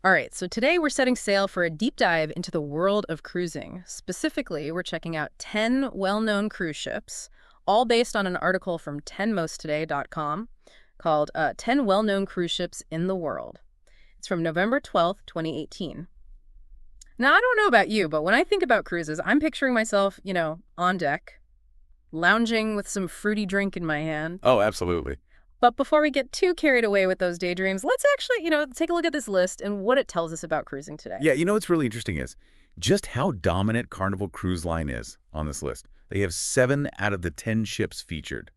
All right, so today we're setting sail for a deep dive into the world of cruising. Specifically, we're checking out 10 well-known cruise ships, all based on an article from 10mosttoday.com called 10 Well-Known Cruise Ships in the World. It's from November 12th, 2018. Now, I don't know about you, but when I think about cruises, I'm picturing myself, on deck, lounging with some fruity drink in my hand. Oh, absolutely. But before we get too carried away with those daydreams, let's actually, take a look at this list and what it tells us about cruising today. Yeah, you know what's really interesting is just how dominant Carnival Cruise Line is on this list. They have 7 out of the 10 ships featured.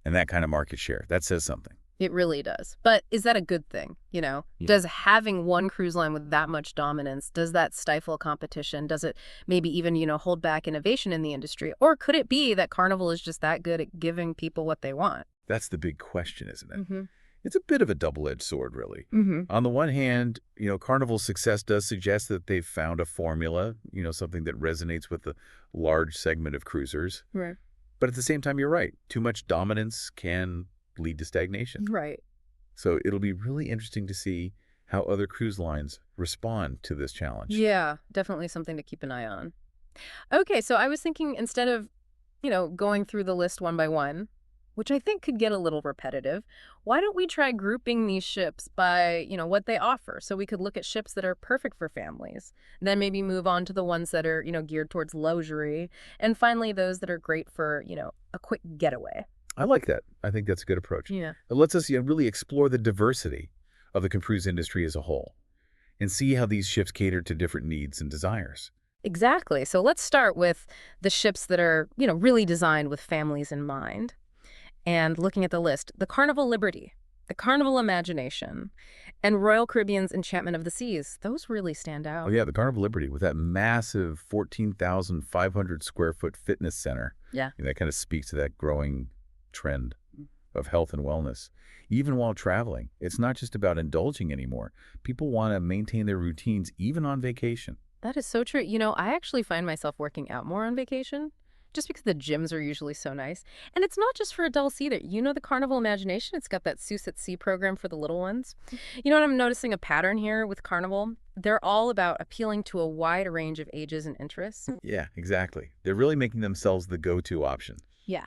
And that kind of market share, that says something. It really does. But is that a good thing? Yeah. Does having one cruise line with that much dominance, does that stifle competition? Does it maybe even, hold back innovation in the industry? Or could it be that Carnival is just that good at giving people what they want? That's the big question, isn't it? Mm-hmm. It's a bit of a double-edged sword, really. Mm-hmm. On the one hand, Carnival's success does suggest that they've found a formula, something that resonates with a large segment of cruisers. Right. But at the same time, you're right. Too much dominance can lead to stagnation. Right. So it'll be really interesting to see how other cruise lines respond to this challenge. Yeah, definitely something to keep an eye on. Okay, so I was thinking instead of, going through the list one by one, which I think could get a little repetitive, why don't we try grouping these ships by, what they offer? So we could look at ships that are perfect for families, then maybe move on to the ones that are, geared towards luxury, and finally those that are great for, a quick getaway. I like that. I think that's a good approach. Yeah. It lets us really explore the diversity of the cruise industry as a whole and see how these ships cater to different needs and desires. Exactly. So let's start with the ships that are, really designed with families in mind. And looking at the list, the Carnival Liberty, the Carnival Imagination, and Royal Caribbean's Enchantment of the Seas, those really stand out. Oh, yeah, the Carnival Liberty with that massive 14,500 square foot fitness center. Yeah. That kind of speaks to that growing trend of health and wellness. Even while traveling, it's not just about indulging anymore. People want to maintain their routines even on vacation. That is so true. I actually find myself working out more on vacation just because the gyms are usually so nice. And it's not just for adults either. The Carnival Imagination, it's got that Seuss at Sea program for the little ones. You know what, I'm noticing a pattern here with Carnival? They're all about appealing to a wide range of ages and interests. Yeah, exactly. They're really making themselves the go-to option. Yeah.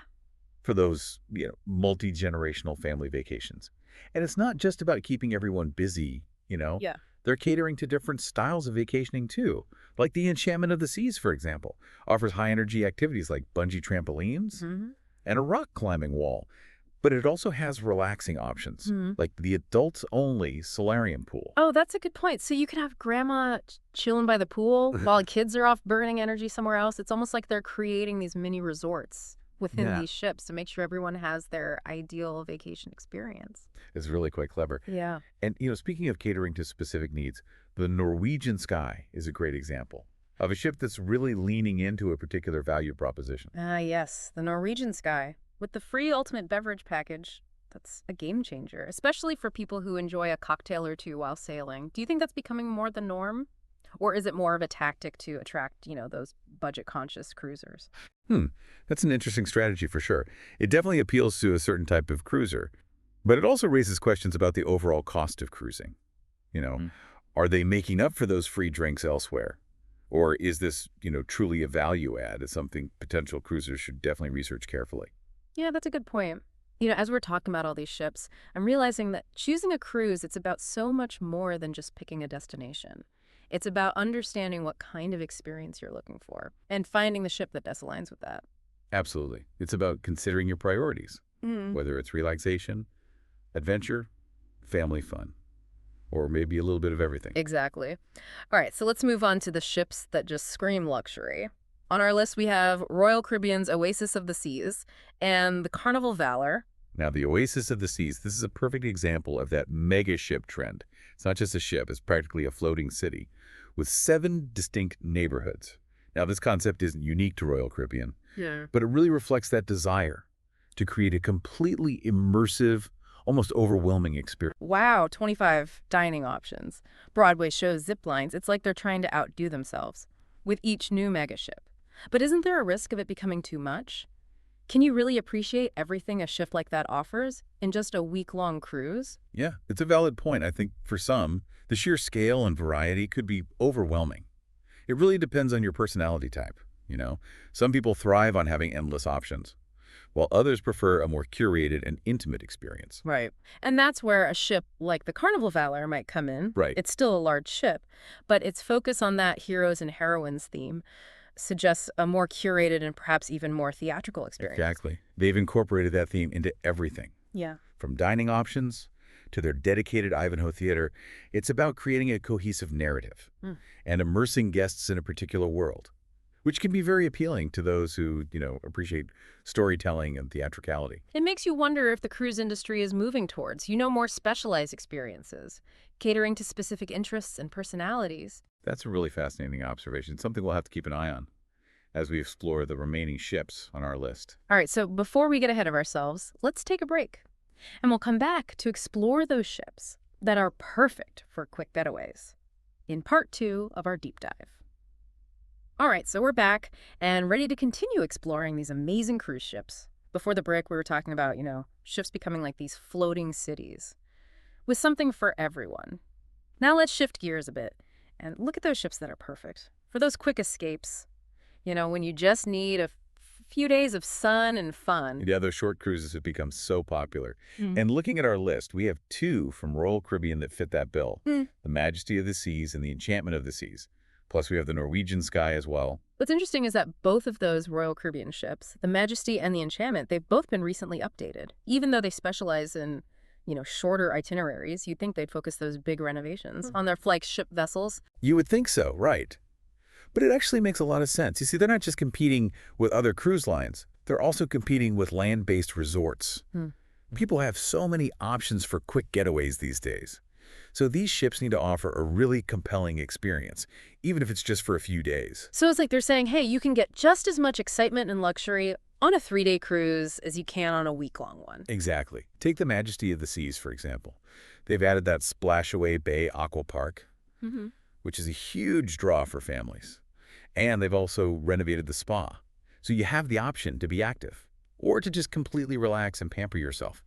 For those, multi-generational family vacations. And it's not just about keeping everyone busy, Yeah. They're catering to different styles of vacationing too. Like the Enchantment of the Seas, for example, offers high-energy activities like bungee trampolines and a rock climbing wall. But it also has relaxing options, like the adults-only solarium pool. Oh, that's a good point. So you could have grandma chilling by the pool while the kids are off burning energy somewhere else. It's almost like they're creating these mini resorts within these ships to make sure everyone has their ideal vacation experience. It's really quite clever. Yeah. And, speaking of catering to specific needs, the Norwegian Sky is a great example of a ship that's really leaning into a particular value proposition. Ah, yes, the Norwegian Sky. With the free ultimate beverage package, that's a game changer, especially for people who enjoy a cocktail or two while sailing. Do you think that's becoming more the norm? Or is it more of a tactic to attract, those budget-conscious cruisers? That's an interesting strategy for sure. It definitely appeals to a certain type of cruiser, but it also raises questions about the overall cost of cruising. Are they making up for those free drinks elsewhere? Or is this, truly a value add? It's something potential cruisers should definitely research carefully. Yeah, that's a good point. As we're talking about all these ships, I'm realizing that choosing a cruise, it's about so much more than just picking a destination. It's about understanding what kind of experience you're looking for and finding the ship that best aligns with that. Absolutely. It's about considering your priorities, whether it's relaxation, adventure, family fun, or maybe a little bit of everything. Exactly. All right, so let's move on to the ships that just scream luxury. On our list, we have Royal Caribbean's Oasis of the Seas and the Carnival Valor. Now, the Oasis of the Seas, this is a perfect example of that mega ship trend. It's not just a ship, it's practically a floating city with 7 distinct neighborhoods. Now, this concept isn't unique to Royal Caribbean, but it really reflects that desire to create a completely immersive, almost overwhelming experience. Wow, 25 dining options. Broadway shows, zip lines. It's like they're trying to outdo themselves with each new mega ship. But isn't there a risk of it becoming too much? Can you really appreciate everything a ship like that offers in just a week-long cruise? Yeah, it's a valid point. I think for some, The sheer scale and variety could be overwhelming. It really depends on your personality type, you know? Some people thrive on having endless options, while others prefer a more curated and intimate experience. Right. And that's where a ship like the Carnival Valor might come in. Right. It's still a large ship, but its focus on that heroes and heroines theme suggests a more curated and perhaps even more theatrical experience. Exactly. They've incorporated that theme into everything. Yeah. From dining options to their dedicated Ivanhoe theater, it's about creating a cohesive narrative and immersing guests in a particular world, which can be very appealing to those who, appreciate storytelling and theatricality. It makes you wonder if the cruise industry is moving towards, more specialized experiences, catering to specific interests and personalities. That's a really fascinating observation, something we'll have to keep an eye on as we explore the remaining ships on our list. All right, so before we get ahead of ourselves, let's take a break. And we'll come back to explore those ships that are perfect for quick getaways in part 2 of our deep dive. All right, so we're back and ready to continue exploring these amazing cruise ships. Before the break, we were talking about, ships becoming like these floating cities with something for everyone. Now let's shift gears a bit and look at those ships that are perfect for those quick escapes, when you just need a few days of sun and fun. Yeah, those short cruises have become so popular. And looking at our list, we have 2 from Royal Caribbean that fit that bill. The Majesty of the Seas and the Enchantment of the Seas. Plus, we have the Norwegian Sky as well. What's interesting is that both of those Royal Caribbean ships, the Majesty and the Enchantment, they've both been recently updated. Even though they specialize in, shorter itineraries, you'd think they'd focus those big renovations on their flagship vessels. You would think so, right? But it actually makes a lot of sense. You see, they're not just competing with other cruise lines. They're also competing with land-based resorts. People have so many options for quick getaways these days. So these ships need to offer a really compelling experience, even if it's just for a few days. So it's like they're saying, hey, you can get just as much excitement and luxury on a 3-day cruise as you can on a week-long one. Exactly. Take the Majesty of the Seas, for example. They've added that Splashaway Bay Aqua Park, which is a huge draw for families. And they've also renovated the spa. So you have the option to be active or to just completely relax and pamper yourself,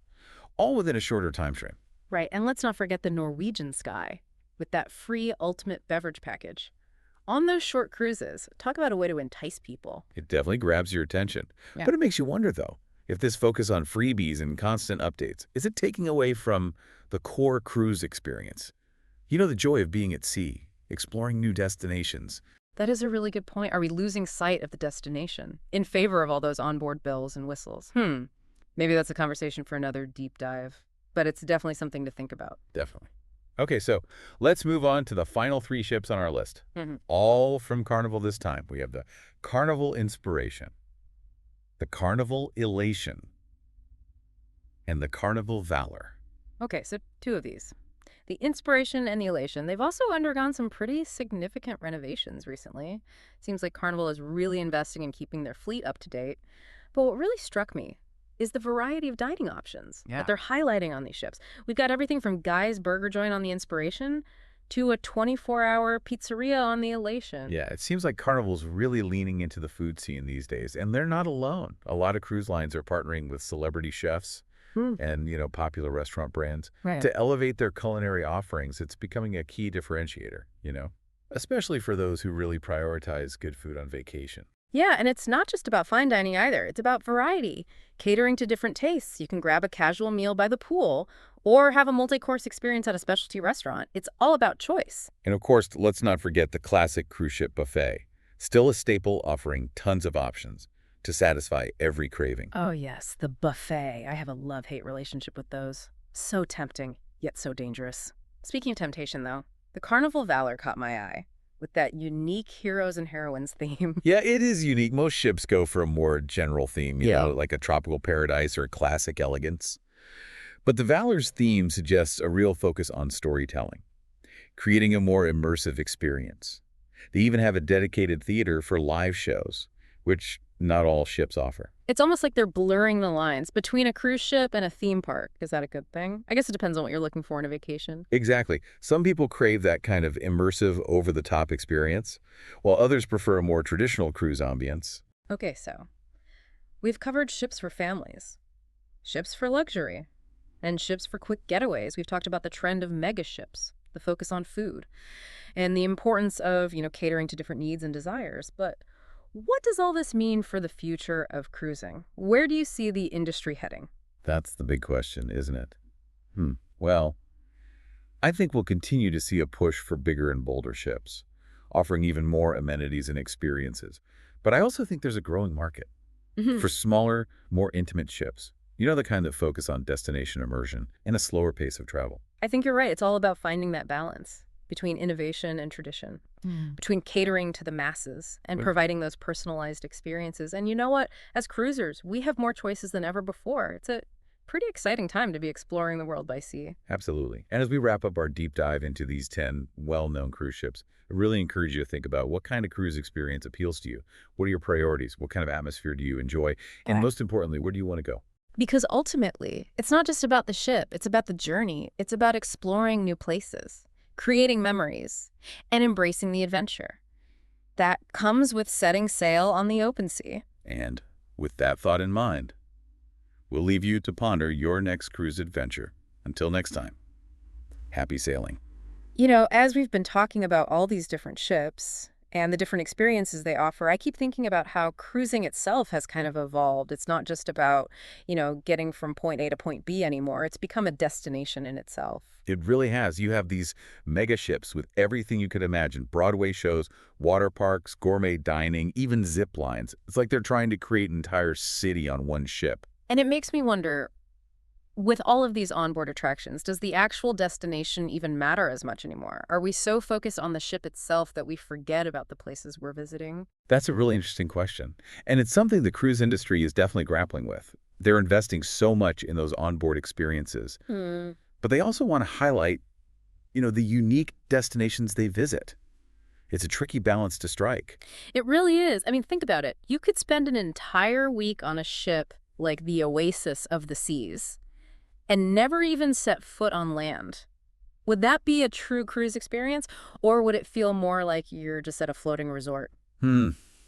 all within a shorter time frame. Right, and let's not forget the Norwegian Sky with that free ultimate beverage package. On those short cruises, talk about a way to entice people. It definitely grabs your attention. Yeah. But it makes you wonder, though, if this focus on freebies and constant updates, is it taking away from the core cruise experience? The joy of being at sea, exploring new destinations. That is a really good point. Are we losing sight of the destination in favor of all those onboard bells and whistles? Maybe that's a conversation for another deep dive, but it's definitely something to think about. Definitely. Okay, so let's move on to the final 3 ships on our list. All from Carnival this time. We have the Carnival Inspiration, the Carnival Elation, and the Carnival Valor. Okay, so 2 of these. The Inspiration and the Elation, they've also undergone some pretty significant renovations recently. Seems like Carnival is really investing in keeping their fleet up to date. But what really struck me is the variety of dining options that they're highlighting on these ships. We've got everything from Guy's Burger Joint on the Inspiration to a 24-hour pizzeria on the Elation. Yeah, it seems like Carnival's really leaning into the food scene these days, and they're not alone. A lot of cruise lines are partnering with celebrity chefs and, popular restaurant brands to elevate their culinary offerings. It's becoming a key differentiator, especially for those who really prioritize good food on vacation. Yeah, and it's not just about fine dining either. It's about variety, catering to different tastes. You can grab a casual meal by the pool or have a multi-course experience at a specialty restaurant. It's all about choice. And of course, let's not forget the classic cruise ship buffet, still a staple offering tons of options to satisfy every craving. Oh yes, the buffet. I have a love-hate relationship with those. So tempting, yet so dangerous. Speaking of temptation though, the Carnival Valor caught my eye with that unique heroes and heroines theme. Yeah, it is unique. Most ships go for a more general theme, like a tropical paradise or a classic elegance. But the Valor's theme suggests a real focus on storytelling, creating a more immersive experience. They even have a dedicated theater for live shows, which not all ships offer. It's almost like they're blurring the lines between a cruise ship and a theme park. Is that a good thing? I guess it depends on what you're looking for in a vacation. Exactly. Some people crave that kind of immersive, over-the-top experience, while others prefer a more traditional cruise ambience. Okay, so we've covered ships for families, ships for luxury, and ships for quick getaways. We've talked about the trend of mega ships. the focus on food, and the importance of, catering to different needs and desires. But what does all this mean for the future of cruising? Where do you see the industry heading? That's the big question, isn't it? Well, I think we'll continue to see a push for bigger and bolder ships, offering even more amenities and experiences. But I also think there's a growing market Mhm. for smaller, more intimate ships. You know, the kind that focus on destination immersion and a slower pace of travel. I think you're right. It's all about finding that balance between innovation and tradition, between catering to the masses and Well, providing those personalized experiences. And you know what? As cruisers, we have more choices than ever before. It's a pretty exciting time to be exploring the world by sea. absolutely. And as we wrap up our deep dive into these 10 well-known cruise ships, I really encourage you to think about what kind of cruise experience appeals to you. What are your priorities? What kind of atmosphere do you enjoy? And most importantly, where do you want to go? Because ultimately, it's not just about the ship, it's about the journey. It's about exploring new places, creating memories, and embracing the adventure. That comes with setting sail on the open sea. And with that thought in mind, we'll leave you to ponder your next cruise adventure. Until next time, happy sailing. As we've been talking about all these different ships and the different experiences they offer, I keep thinking about how cruising itself has kind of evolved. It's not just about, getting from point A to point B anymore. It's become a destination in itself. It really has. You have these mega ships with everything you could imagine. Broadway shows, water parks, gourmet dining, even zip lines. It's like they're trying to create an entire city on one ship. And it makes me wonder, with all of these onboard attractions, does the actual destination even matter as much anymore? Are we so focused on the ship itself that we forget about the places we're visiting? That's a really interesting question. And it's something the cruise industry is definitely grappling with. They're investing so much in those onboard experiences. But they also want to highlight, the unique destinations they visit. It's a tricky balance to strike. It really is. I mean, think about it. You could spend an entire week on a ship like the Oasis of the Seas and never even set foot on land. Would that be a true cruise experience, or would it feel more like you're just at a floating resort?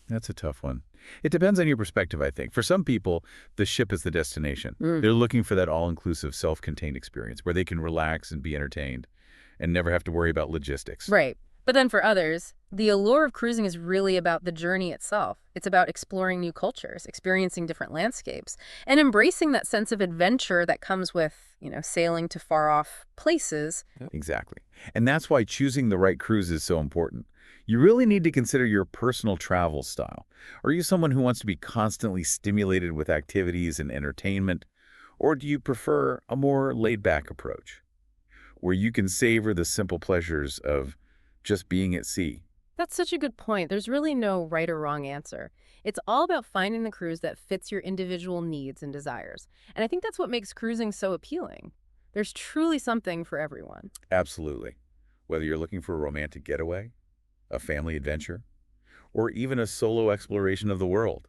That's a tough one. It depends on your perspective, I think. For some people, the ship is the destination. They're looking for that all-inclusive, self-contained experience where they can relax and be entertained and never have to worry about logistics. Right. But then for others, the allure of cruising is really about the journey itself. It's about exploring new cultures, experiencing different landscapes, and embracing that sense of adventure that comes with, sailing to far-off places. Exactly. And that's why choosing the right cruise is so important. You really need to consider your personal travel style. Are you someone who wants to be constantly stimulated with activities and entertainment? Or do you prefer a more laid-back approach, where you can savor the simple pleasures of just being at sea? That's such a good point. There's really no right or wrong answer. It's all about finding the cruise that fits your individual needs and desires. And I think that's what makes cruising so appealing. There's truly something for everyone. Absolutely. Whether you're looking for a romantic getaway, a family adventure, or even a solo exploration of the world,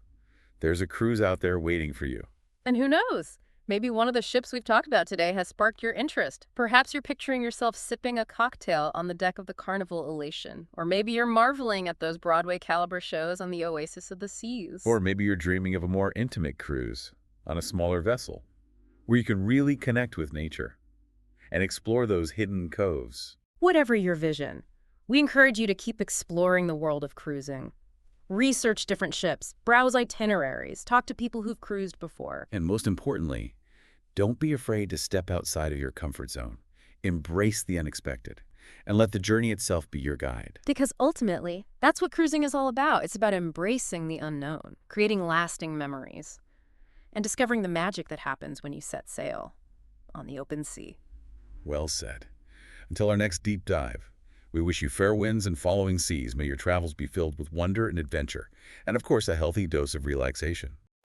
there's a cruise out there waiting for you. And who knows? Maybe one of the ships we've talked about today has sparked your interest. Perhaps you're picturing yourself sipping a cocktail on the deck of the Carnival Elation. Or maybe you're marveling at those Broadway caliber shows on the Oasis of the Seas. Or maybe you're dreaming of a more intimate cruise on a smaller vessel, where you can really connect with nature and explore those hidden coves. Whatever your vision, we encourage you to keep exploring the world of cruising. Research different ships, browse itineraries, talk to people who've cruised before. And most importantly, don't be afraid to step outside of your comfort zone. Embrace the unexpected and let the journey itself be your guide. Because ultimately, that's what cruising is all about. It's about embracing the unknown, creating lasting memories, and discovering the magic that happens when you set sail on the open sea. Well said. Until our next deep dive, we wish you fair winds and following seas. May your travels be filled with wonder and adventure, and of course, a healthy dose of relaxation.